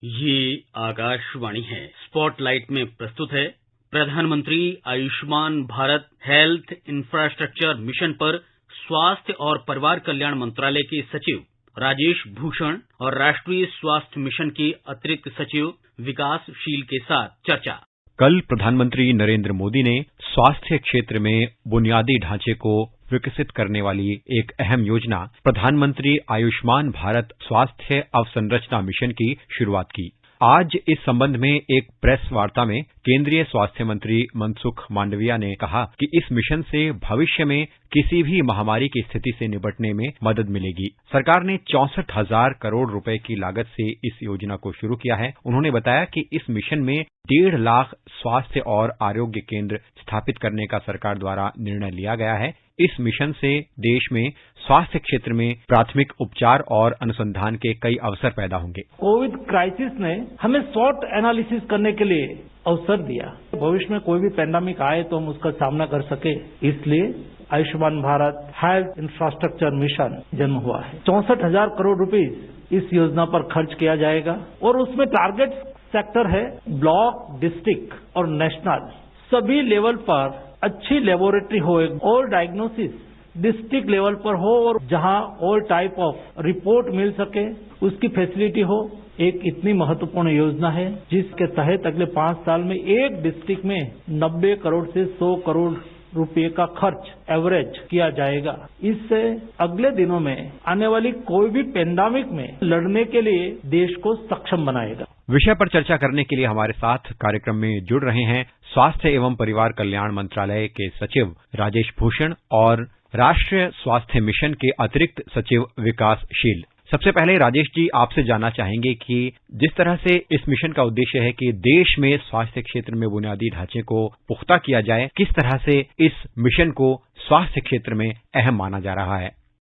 ये आकाशवाणी है। स्पॉटलाइट में प्रस्तुत है प्रधानमंत्री Ayushman Bharat health infrastructure mission पर स्वास्थ्य और परिवार कल्याण मंत्रालय के सचिव राजेश भूषण और राष्ट्रीय स्वास्थ्य मिशन के अतिरिक्त सचिव विकासशील के साथ चर्चा। कल प्रधानमंत्री नरेंद्र मोदी ने स्वास्थ्य क्षेत्र में बुनियादी ढांचे को विकसित करने वाली एक अहम योजना प्रधानमंत्री आयुष्मान भारत स्वास्थ्य अवसंरचना मिशन की शुरुआत की। आज इस संबंध में एक प्रेस वार्ता में केंद्रीय स्वास्थ्य मंत्री मनसुख मांडविया ने कहा कि इस मिशन से भविष्य में किसी भी महामारी की स्थिति से निपटने में मदद मिलेगी। सरकार ने 64,000 करोड़ रुपए की लागत से इस योजना को शुरू किया है। उन्होंने बताया कि इस मिशन में 1.5 लाख स्वास्थ्य और आरोग्य केंद्र स्थापित करने का सरकार द्वारा निर्णय लिया गया है। इस मिशन से देश में स्वास्थ्य क्षेत्र में प्राथमिक उपचार और अनुसंधान के कई अवसर पैदा होंगे। कोविड क्राइसिस ने हमें SWOT एनालिसिस करने के लिए अवसर दिया। भविष्य में कोई भी पैंडेमिक आए तो हम उसका सामना कर सके, इसलिए Ayushman Bharat health infrastructure mission जन्म हुआ है। 64,000 करोड़ रुपीस इस योजना पर खर्च किया जाएगा और उसमें टारगेट सेक्टर है ब्लॉक, डिस्ट्रिक्ट और नेशनल। सभी लेवल पर अच्छी लेबोरेटरी हो, और डायग्नोसिस डिस्ट्रिक्ट लेवल पर हो और जहां ऑल टाइप ऑफ रिपोर्ट मिल सके उसकी फैसिलिटी हो। एक इतनी महत्वपूर्ण योजना है जिसके तहत अगले 5 साल में एक डिस्ट्रिक्ट में 90 करोड़ से 100 करोड़ रुपए का खर्च एवरेज किया जाएगा। इससे अगले दिनों में आने वाली कोई भी पैंडेमिक में लड़ने के लिए देश को सक्षम बनाएगा। विषय पर चर्चा करने के लिए हमारे साथ कार्यक्रम में जुड़ रहे हैं स्वास्थ्य एवं परिवार कल्याण मंत्रालय के सचिव राजेश भूषण और राष्ट्रीय स्वास्थ्य मिशन के अतिरिक्त सचिव विकासशील। सबसे पहले राजेश जी, आपसे जानना चाहेंगे कि जिस तरह से इस मिशन का उद्देश्य है कि देश में स्वास्थ्य क्षेत्र में बुनियादी ढांचे को पुख्ता किया जाए, किस तरह से इस मिशन को स्वास्थ्य क्षेत्र में अहम माना जा रहा है?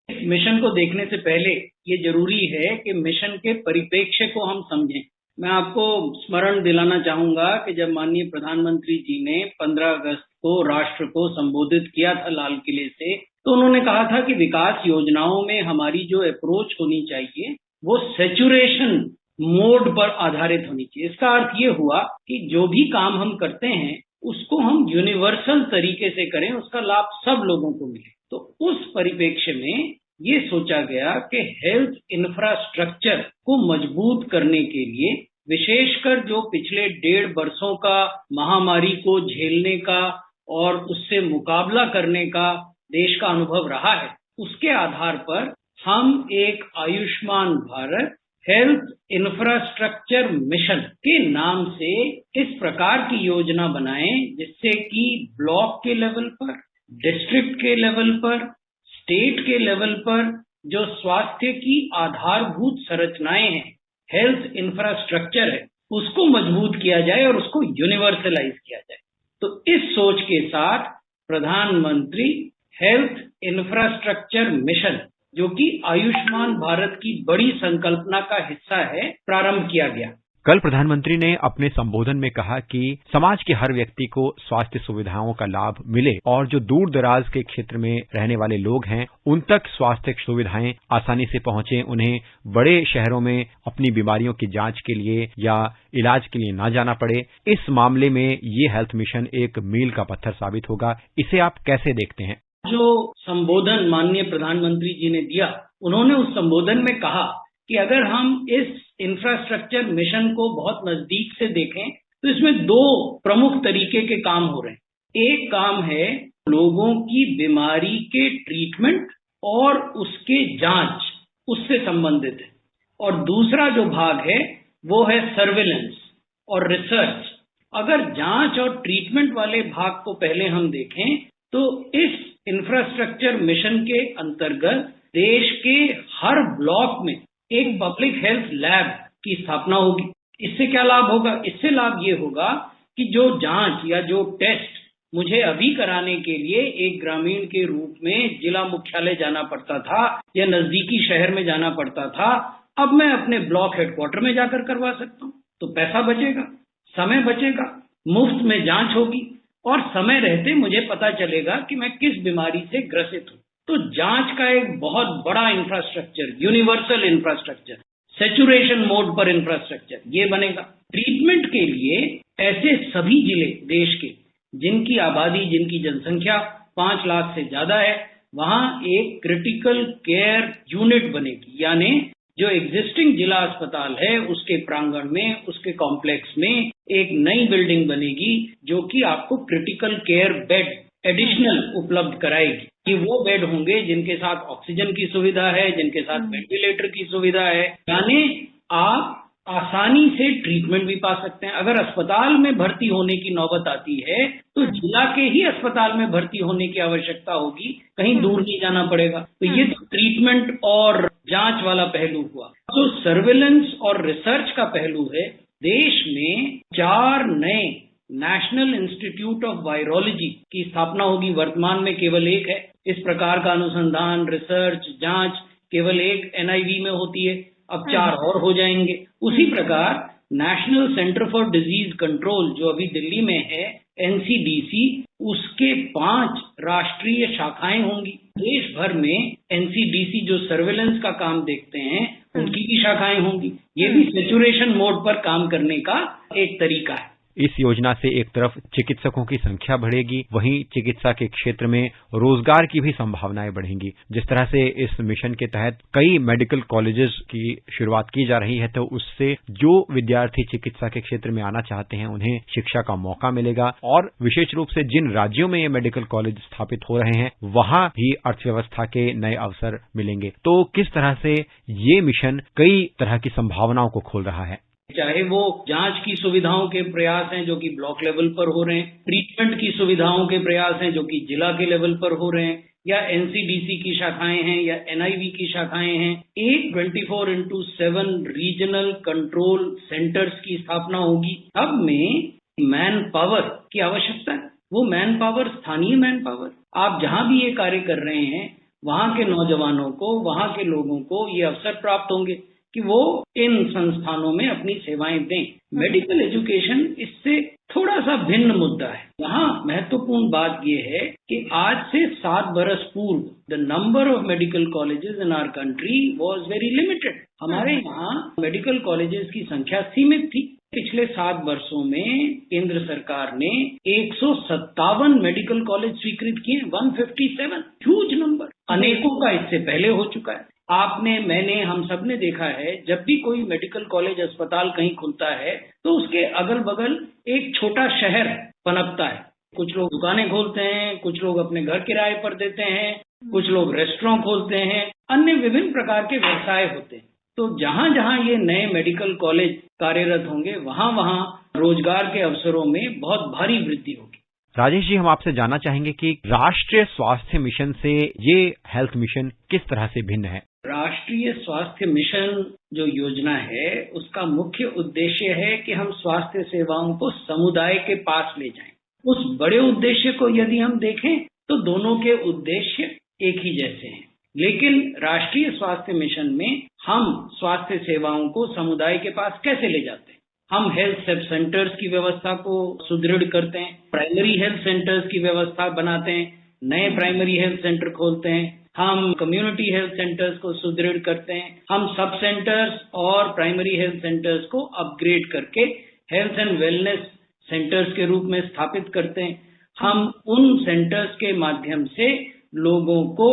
इस मिशन को देखने से पहले ये जरूरी है कि मिशन के परिप्रेक्ष्य को हम समझें। मैं आपको स्मरण दिलाना चाहूंगा कि जब माननीय प्रधानमंत्री जी ने 15 अगस्त को राष्ट्र को संबोधित किया था लाल किले से, तो उन्होंने कहा था कि विकास योजनाओं में हमारी जो अप्रोच होनी चाहिए वो सैचुरेशन मोड पर आधारित होनी चाहिए। इसका अर्थ ये हुआ कि जो भी काम हम करते हैं उसको हम यूनिवर्सल तरीके से करें, उसका लाभ सब लोगों को मिले। तो उस परिप्रेक्ष्य में ये सोचा गया कि हेल्थ इंफ्रास्ट्रक्चर को मजबूत करने के लिए, विशेषकर जो पिछले 1.5 वर्षों का महामारी को झेलने का और उससे मुकाबला करने का देश का अनुभव रहा है, उसके आधार पर हम एक Ayushman Bharat health infrastructure mission के नाम से इस प्रकार की योजना बनाएं जिससे कि ब्लॉक के लेवल पर, डिस्ट्रिक्ट के लेवल पर, स्टेट के लेवल पर जो स्वास्थ्य की आधारभूत संरचनाएं हैं, हेल्थ इंफ्रास्ट्रक्चर है, उसको मजबूत किया जाए और उसको यूनिवर्सलाइज किया जाए। तो इस सोच के साथ प्रधानमंत्री हेल्थ इंफ्रास्ट्रक्चर मिशन, जो कि आयुष्मान भारत की बड़ी संकल्पना का हिस्सा है, प्रारंभ किया गया। कल प्रधानमंत्री ने अपने संबोधन में कहा कि समाज के हर व्यक्ति को स्वास्थ्य सुविधाओं का लाभ मिले और जो दूर दराज के क्षेत्र में रहने वाले लोग हैं उन तक स्वास्थ्य सुविधाएं आसानी से पहुंचे, उन्हें बड़े शहरों में अपनी बीमारियों की जांच के लिए या इलाज के लिए ना जाना पड़े। इस मामले में ये हेल्थ मिशन एक मील का पत्थर साबित होगा। इसे आप कैसे देखते हैं? जो संबोधन माननीय प्रधानमंत्री जी ने दिया, उन्होंने उस संबोधन में कहा कि अगर हम इस इंफ्रास्ट्रक्चर मिशन को बहुत नजदीक से देखें तो इसमें 2 प्रमुख तरीके के काम हो रहे हैं। एक काम है लोगों की बीमारी के ट्रीटमेंट और उसके जांच, उससे संबंधित है, और दूसरा जो भाग है वो है सर्विलेंस और रिसर्च। अगर जांच और ट्रीटमेंट वाले भाग को पहले हम देखें तो इस इंफ्रास्ट्रक्चर मिशन के अंतर्गत देश के हर ब्लॉक में एक पब्लिक हेल्थ लैब की स्थापना होगी। इससे क्या लाभ होगा? इससे लाभ ये होगा कि जो जांच या जो टेस्ट मुझे अभी कराने के लिए एक ग्रामीण के रूप में जिला मुख्यालय जाना पड़ता था या नजदीकी शहर में जाना पड़ता था, अब मैं अपने ब्लॉक हेडक्वार्टर में जाकर करवा सकता हूँ। तो पैसा बचेगा, समय बचेगा, मुफ्त में जांच होगी और समय रहते मुझे पता चलेगा कि मैं किस बीमारी से ग्रसित हूँ। तो जांच का एक बहुत बड़ा infrastructure, universal infrastructure, saturation mode पर इंफ्रास्ट्रक्चर ये बनेगा। ट्रीटमेंट के लिए ऐसे सभी जिले देश के जिनकी आबादी, जिनकी जनसंख्या 5 लाख से ज्यादा है, वहां एक क्रिटिकल केयर यूनिट बनेगी, यानी जो एग्जिस्टिंग जिला अस्पताल है उसके प्रांगण में, उसके कॉम्प्लेक्स में एक नई बिल्डिंग बनेगी जो कि आपको क्रिटिकल केयर बेड एडिशनल उपलब्ध कराएगी। कि वो बेड होंगे जिनके साथ ऑक्सीजन की सुविधा है, जिनके साथ वेंटिलेटर की सुविधा है, यानी आप आसानी से ट्रीटमेंट भी पा सकते हैं। अगर अस्पताल में भर्ती होने की नौबत आती है तो जिला के ही अस्पताल में भर्ती होने की आवश्यकता होगी, कहीं दूर नहीं जाना पड़ेगा। तो ये तो ट्रीटमेंट और जांच वाला पहलू हुआ। जो सर्विलेंस और रिसर्च का पहलू है, देश में 4 नए नेशनल इंस्टीट्यूट ऑफ वायरोलॉजी की स्थापना होगी। वर्तमान में केवल एक है। इस प्रकार का अनुसंधान, रिसर्च, जांच केवल एक NIV में होती है, अब 4 और हो जाएंगे। उसी प्रकार national centre for disease control जो अभी दिल्ली में है, NCDC, उसके 5 राष्ट्रीय शाखाएं होंगी। देश भर में NCDC जो सर्वेलेंस का काम देखते हैं उनकी भी शाखाएं होंगी। ये भी सैचुरेशन मोड पर काम करने का एक तरीका है। इस योजना से एक तरफ चिकित्सकों की संख्या बढ़ेगी, वहीं चिकित्सा के क्षेत्र में रोजगार की भी संभावनाएं बढ़ेंगी। जिस तरह से इस मिशन के तहत कई मेडिकल कॉलेजेस की शुरुआत की जा रही है, तो उससे जो विद्यार्थी चिकित्सा के क्षेत्र में आना चाहते हैं उन्हें शिक्षा का मौका मिलेगा और विशेष रूप से जिन राज्यों में ये मेडिकल कॉलेज स्थापित हो रहे हैं वहां भी अर्थव्यवस्था के नए अवसर मिलेंगे। तो किस तरह से ये मिशन कई तरह की संभावनाओं को खोल रहा है। चाहे वो जांच की सुविधाओं के प्रयास हैं जो कि ब्लॉक लेवल पर हो रहे हैं, ट्रीटमेंट की सुविधाओं के प्रयास हैं जो कि जिला के लेवल पर हो रहे हैं, या NCDC की शाखाएं हैं या NIV की शाखाएं हैं, एक 24/7 रीजनल कंट्रोल सेंटर्स की स्थापना होगी। अब में मैन पावर की आवश्यकता है। वो मैन पावर स्थानीय मैन पावर, आप जहां भी ये कार्य कर रहे हैं वहां के नौजवानों को, वहां के लोगों को ये अवसर प्राप्त होंगे कि वो इन संस्थानों में अपनी सेवाएं दें। मेडिकल एजुकेशन इससे थोड़ा सा भिन्न मुद्दा है। यहाँ महत्वपूर्ण बात यह है कि आज से 7 बरस पूर्व the number of medical colleges in our country was very limited. हमारे यहाँ मेडिकल कॉलेजेस की संख्या सीमित थी। पिछले 7 वर्षों में केंद्र सरकार ने 157 मेडिकल कॉलेज स्वीकृत किए, 157, ह्यूज नंबर। अनेकों का इससे पहले हो चुका है। आपने, मैंने, हम सब ने देखा है, जब भी कोई मेडिकल कॉलेज अस्पताल कहीं खुलता है तो उसके अगल बगल एक छोटा शहर पनपता है। कुछ लोग दुकानें खोलते हैं, कुछ लोग अपने घर किराए पर देते हैं, कुछ लोग रेस्टोरेंट खोलते हैं, अन्य विभिन्न प्रकार के व्यवसाय होते हैं। तो जहां जहां ये नए मेडिकल कॉलेज कार्यरत होंगे वहां वहां रोजगार के अवसरों में बहुत भारी वृद्धि होगी। राजेश जी, हम आपसे जानना चाहेंगे कि राष्ट्रीय स्वास्थ्य मिशन से ये हेल्थ मिशन किस तरह से भिन्न है। राष्ट्रीय स्वास्थ्य मिशन जो योजना है उसका मुख्य उद्देश्य है कि हम स्वास्थ्य सेवाओं को समुदाय के पास ले जाएं। उस बड़े उद्देश्य को यदि हम देखें तो दोनों के उद्देश्य एक ही जैसे हैं, लेकिन राष्ट्रीय स्वास्थ्य मिशन में हम स्वास्थ्य सेवाओं को समुदाय के पास कैसे ले जाते हैं। हम हेल्थ सब सेंटर्स की व्यवस्था को सुदृढ़ करते हैं, प्राइमरी हेल्थ सेंटर्स की व्यवस्था बनाते हैं, नए प्राइमरी हेल्थ सेंटर खोलते हैं, हम कम्युनिटी हेल्थ सेंटर्स को सुदृढ़ करते हैं, हम सब सेंटर्स और प्राइमरी हेल्थ सेंटर्स को अपग्रेड करके हेल्थ एंड वेलनेस सेंटर्स के रूप में स्थापित करते हैं। हम उन सेंटर्स के माध्यम से लोगों को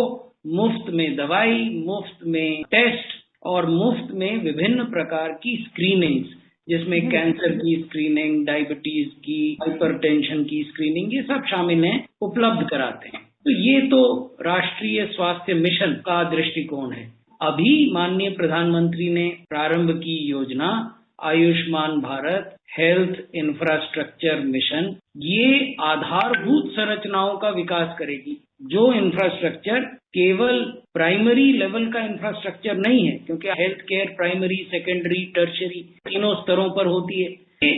मुफ्त में दवाई, मुफ्त में टेस्ट और मुफ्त में विभिन्न प्रकार की स्क्रीनिंग्स, जिसमें कैंसर की स्क्रीनिंग, डायबिटीज की, हाइपरटेंशन की स्क्रीनिंग, ये सब शामिल हैं, उपलब्ध कराते हैं। तो ये तो राष्ट्रीय स्वास्थ्य मिशन का दृष्टिकोण है। अभी माननीय प्रधानमंत्री ने प्रारंभ की योजना Ayushman Bharat health infrastructure mission, ये आधारभूत संरचनाओं का विकास करेगी। जो इंफ्रास्ट्रक्चर केवल प्राइमरी लेवल का इंफ्रास्ट्रक्चर नहीं है, क्योंकि health care primary, secondary, tertiary तीनों स्तरों पर होती है।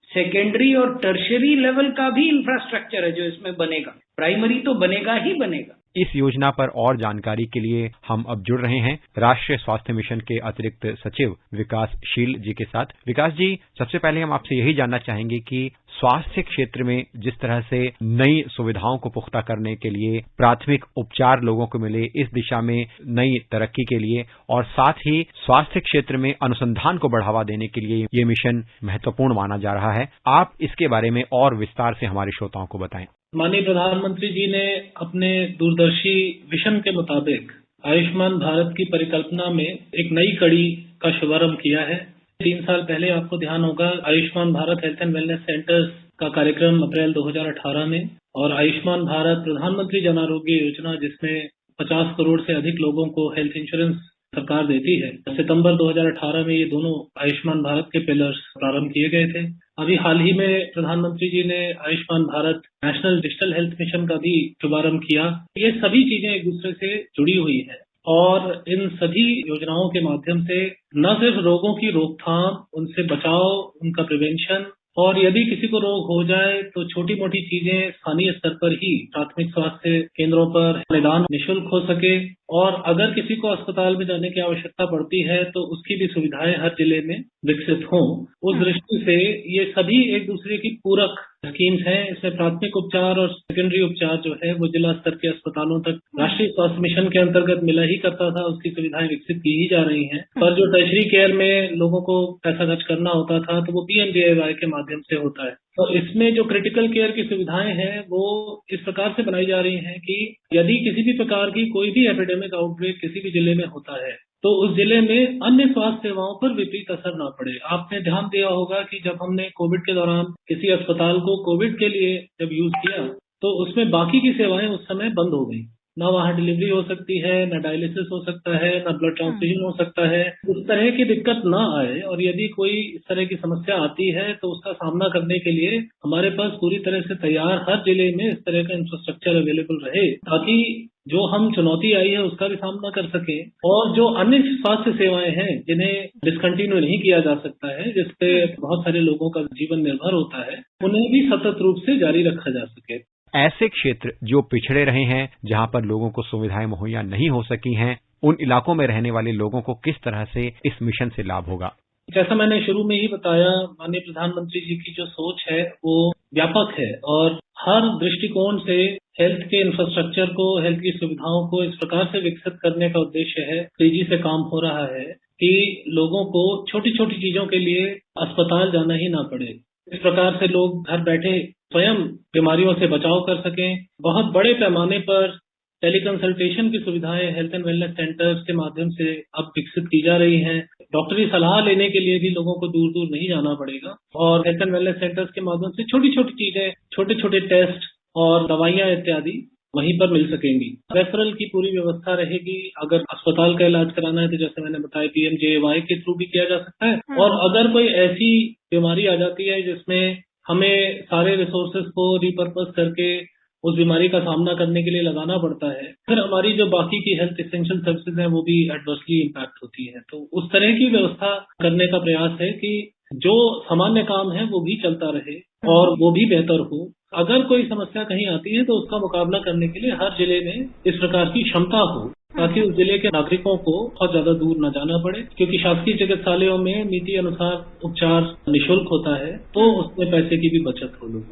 सेकेंडरी और टर्शियरी लेवल का भी इंफ्रास्ट्रक्चर है जो इसमें बनेगा। प्राइमरी तो बनेगा ही बनेगा, इस योजना पर और जानकारी के लिए हम अब जुड़ रहे हैं राष्ट्रीय स्वास्थ्य मिशन के अतिरिक्त सचिव विकासशील जी के साथ। विकास जी, सबसे पहले हम आपसे यही जानना चाहेंगे कि स्वास्थ्य क्षेत्र में जिस तरह से नई सुविधाओं को पुख्ता करने के लिए, प्राथमिक उपचार लोगों को मिले, इस दिशा में नई तरक्की के लिए और साथ ही स्वास्थ्य क्षेत्र में अनुसंधान को बढ़ावा देने के लिए ये मिशन महत्वपूर्ण माना जा रहा है। आप इसके बारे में और विस्तार से हमारे श्रोताओं को बताएं। माननीय प्रधानमंत्री जी ने अपने दूरदर्शी विजन के मुताबिक आयुष्मान भारत की परिकल्पना में एक नई कड़ी का शुभारंभ किया है। 3 साल पहले आपको ध्यान होगा Ayushman Bharat health and wellness centres का कार्यक्रम अप्रैल 2018 में और आयुष्मान भारत प्रधानमंत्री जन आरोग्य योजना, जिसमें 50 करोड़ से अधिक लोगों को हेल्थ इंश्योरेंस सरकार देती है, सितंबर 2018 में ये दोनों आयुष्मान भारत के पिलर्स प्रारंभ किए गए थे। अभी हाल ही में प्रधानमंत्री जी ने Ayushman Bharat national digital health mission का भी शुभारंभ किया। ये सभी चीजें एक दूसरे से जुड़ी हुई है और इन सभी योजनाओं के माध्यम से न सिर्फ रोगों की रोकथाम, उनसे बचाव, उनका प्रिवेंशन, और यदि किसी को रोग हो जाए तो छोटी मोटी चीजें स्थानीय स्तर पर ही प्राथमिक स्वास्थ्य केंद्रों पर निदान निःशुल्क हो सके, और अगर किसी को अस्पताल में जाने की आवश्यकता पड़ती है तो उसकी भी सुविधाएं हर जिले में विकसित हों। उस दृष्टि से ये सभी एक दूसरे की पूरक स्कीम्स हैं। इसमें प्राथमिक उपचार और सेकेंडरी उपचार जो है वो जिला स्तर के अस्पतालों तक राष्ट्रीय स्वास्थ्य मिशन के अंतर्गत मिला ही करता था, उसकी सुविधाएं विकसित की ही जा रही हैं। पर जो टर्शरी केयर में लोगों को पैसा खर्च करना होता था तो वो PMJAY के माध्यम से होता है। तो इसमें जो क्रिटिकल केयर की सुविधाएं हैं वो इस प्रकार से बनाई जा रही हैं कि यदि किसी भी प्रकार की कोई भी एपिडेमिक आउटब्रेक किसी भी जिले में होता है तो उस जिले में अन्य स्वास्थ्य सेवाओं पर विपरीत असर ना पड़े। आपने ध्यान दिया होगा कि जब हमने कोविड के दौरान किसी अस्पताल को कोविड के लिए जब यूज किया तो उसमें बाकी की सेवाएं उस समय बंद हो गई। न वहाँ डिलीवरी हो सकती है, न डायलिसिस हो सकता है, न ब्लड ट्रांसफ्यूजन हो सकता है। उस तरह की दिक्कत ना आए, और यदि कोई इस तरह की समस्या आती है तो उसका सामना करने के लिए हमारे पास पूरी तरह से तैयार हर जिले में इस तरह का इंफ्रास्ट्रक्चर अवेलेबल रहे, ताकि जो हम चुनौती आई है उसका भी सामना कर सके। और जो अन्य स्वास्थ्य सेवाएं हैं जिन्हें डिसकंटिन्यू नहीं किया जा सकता है, जिसपे बहुत सारे लोगों का जीवन निर्भर होता है, उन्हें भी सतत रूप से जारी रखा जा सके। ऐसे क्षेत्र जो पिछड़े रहे हैं, जहां पर लोगों को सुविधाएं मुहैया नहीं हो सकी हैं, उन इलाकों में रहने वाले लोगों को किस तरह से इस मिशन से लाभ होगा? जैसा मैंने शुरू में ही बताया, माननीय प्रधानमंत्री जी की जो सोच है वो व्यापक है और हर दृष्टिकोण से हेल्थ के इंफ्रास्ट्रक्चर को, हेल्थ की सुविधाओं को इस प्रकार से विकसित करने का उद्देश्य है, तेजी से काम हो रहा है कि लोगों को छोटी छोटी चीजों के लिए अस्पताल जाना ही ना पड़े। इस प्रकार से लोग घर बैठे स्वयं बीमारियों से बचाव कर सकें। बहुत बड़े पैमाने पर टेलीकंसल्टेशन की सुविधाएं हेल्थ एंड वेलनेस सेंटर्स के माध्यम से अब विकसित की जा रही हैं। डॉक्टरी सलाह लेने के लिए भी लोगों को दूर दूर नहीं जाना पड़ेगा और हेल्थ एंड वेलनेस सेंटर्स के माध्यम से छोटी छोटी चीजें, छोटे छोटे टेस्ट और दवाइयां इत्यादि वहीं पर मिल सकेंगी। रेफरल की पूरी व्यवस्था रहेगी। अगर अस्पताल का इलाज कराना है तो जैसे मैंने बताया PMJAY के थ्रू भी किया जा सकता है। और अगर कोई ऐसी बीमारी आ जाती है जिसमें हमें सारे रिसोर्सेज को रिपर्पस करके उस बीमारी का सामना करने के लिए लगाना पड़ता है, फिर हमारी जो बाकी की हेल्थ एसेंशियल सर्विसेज हैं वो भी एडवर्सली इम्पैक्ट होती है। तो उस तरह की व्यवस्था करने का प्रयास है कि जो सामान्य काम है वो भी चलता रहे और वो भी बेहतर हो। अगर कोई समस्या कहीं आती है तो उसका मुकाबला करने के लिए हर जिले में इस प्रकार की क्षमता हो, ताकि उस जिले के नागरिकों को बहुत ज्यादा दूर न जाना पड़े, क्योंकि शासकीय चिकित्सालयों में नीति अनुसार उपचार निःशुल्क होता है, तो उसमें पैसे की भी बचत हो। लोग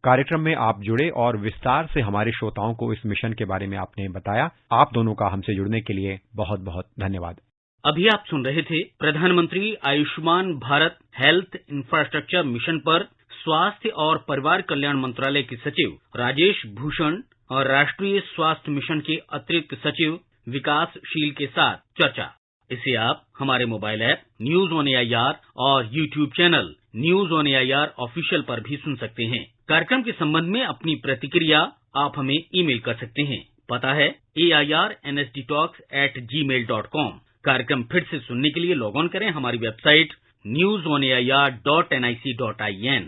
कार्यक्रम में आप जुड़े और विस्तार से हमारे श्रोताओं को इस मिशन के बारे में आपने बताया। आप दोनों का हमसे जुड़ने के लिए बहुत बहुत धन्यवाद। अभी आप सुन रहे थे प्रधानमंत्री Ayushman Bharat health infrastructure mission पर स्वास्थ्य और परिवार कल्याण मंत्रालय के सचिव राजेश भूषण और राष्ट्रीय स्वास्थ्य मिशन के अतिरिक्त सचिव विकासशील के साथ चर्चा। इसे आप हमारे mobile app news on AIR और YouTube channel news on AIR official पर भी सुन सकते हैं। कार्यक्रम के संबंध में अपनी प्रतिक्रिया आप हमें ईमेल कर सकते हैं। पता है AIRNSDtalks@gmail.com। कार्यक्रम फिर से सुनने के लिए लॉग ऑन करें हमारी वेबसाइट newsonair.nic.in।